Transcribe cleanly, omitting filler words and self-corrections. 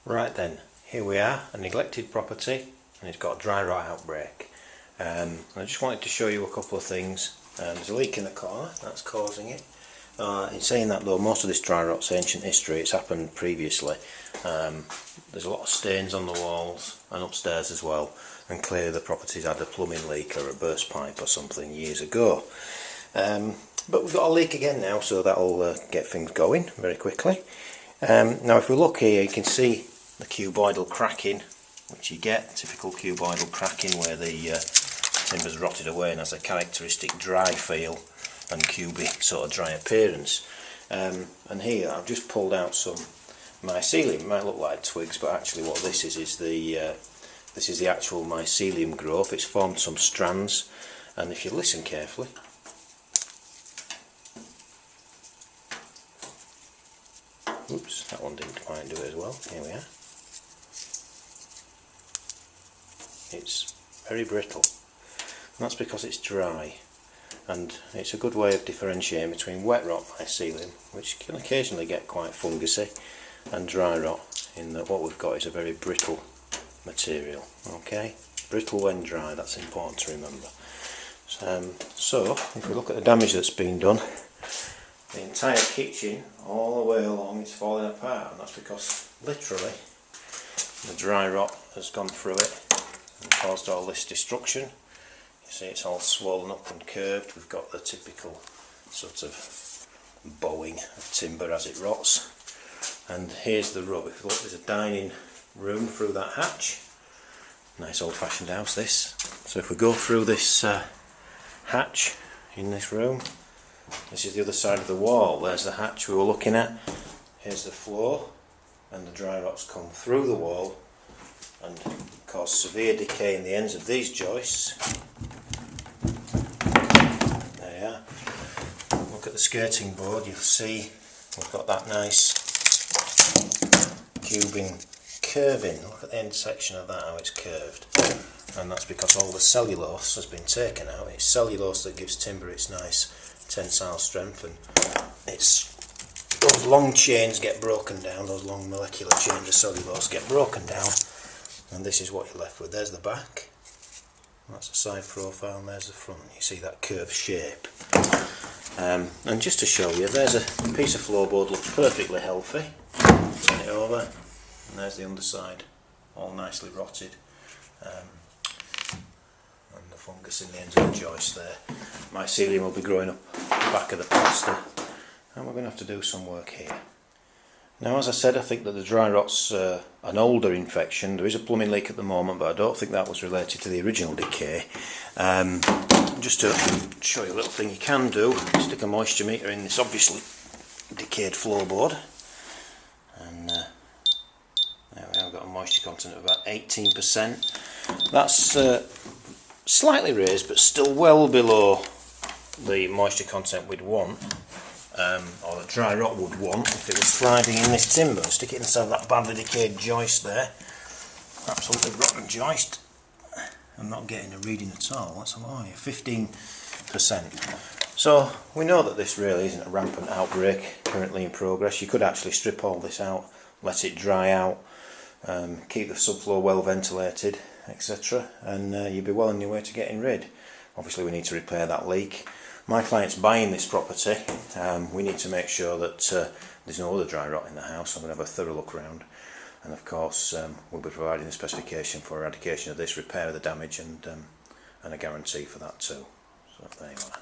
Right then, here we are, a neglected property, and it's got a dry rot outbreak. I just wanted to show you a couple of things. There's a leak in the corner that's causing it. In saying that though, most of this dry rot's ancient history. It's happened previously. There's a lot of stains on the walls and upstairs as well, and clearly the property's had a plumbing leak or a burst pipe or something years ago. But we've got a leak again now, so that'll get things going very quickly. Now if we look here, you can see the cuboidal cracking, which you get, typical cuboidal cracking where the timber's rotted away and has a characteristic dry feel and cubic sort of dry appearance. And here I've just pulled out some mycelium. It might look like twigs, but actually what this is the actual mycelium growth. It's formed some strands, and if you listen carefully, oops, that one didn't quite do it as well. Here we are. It's very brittle, and that's because it's dry, and it's a good way of differentiating between wet rot mycelium, which can occasionally get quite fungusy, and dry rot, in that what we've got is a very brittle material. Okay, brittle when dry, that's important to remember. So if we look at the damage that's been done, the entire kitchen all the way along is falling apart, and that's because literally the dry rot has gone through it and caused all this destruction. You see it's all swollen up and curved. We've got the typical sort of bowing of timber as it rots. And here's the rub. If you look, there's a dining room through that hatch. Nice old-fashioned house this. So if we go through this hatch in this room, this is the other side of the wall. There's the hatch we were looking at. Here's the floor, and the dry rot's come through the wall and caused severe decay in the ends of these joists. There you are. Look at the skirting board, you'll see we've got that nice cubing curving. Look at the end section of that, how it's curved. And that's because all the cellulose has been taken out. It's cellulose that gives timber its nice tensile strength, and it's those long chains get broken down, those long molecular chains of cellulose get broken down, and this is what you're left with. There's the back, that's the side profile, and there's the front. You see that curved shape. And just to show you, there's a piece of floorboard, looks perfectly healthy. Turn it over, and there's the underside, all nicely rotted. And the fungus in the ends of the joist there. Mycelium will be growing up the back of the plaster, and we're going to have to do some work here. Now, as I said, I think that the dry rot's an older infection. There is a plumbing leak at the moment, but I don't think that was related to the original decay. Just to show you a little thing you can do, stick a moisture meter in this obviously decayed floorboard, and there we have got a moisture content of about 18%. That's slightly raised, but still well below the moisture content we'd want, or the dry rot would want if it was thriving in this timber. Stick it inside that badly decayed joist there, absolutely rotten joist, and not getting a reading at all. That's a lie, 15%. So we know that this really isn't a rampant outbreak currently in progress. You could actually strip all this out, let it dry out, keep the subfloor well ventilated, etc., and you'd be well on your way to getting rid. Obviously we need to repair that leak. My client's buying this property. We need to make sure that there's no other dry rot in the house. I'm going to have a thorough look around, and of course we'll be providing the specification for eradication of this, repair of the damage, and a guarantee for that too. So there you are.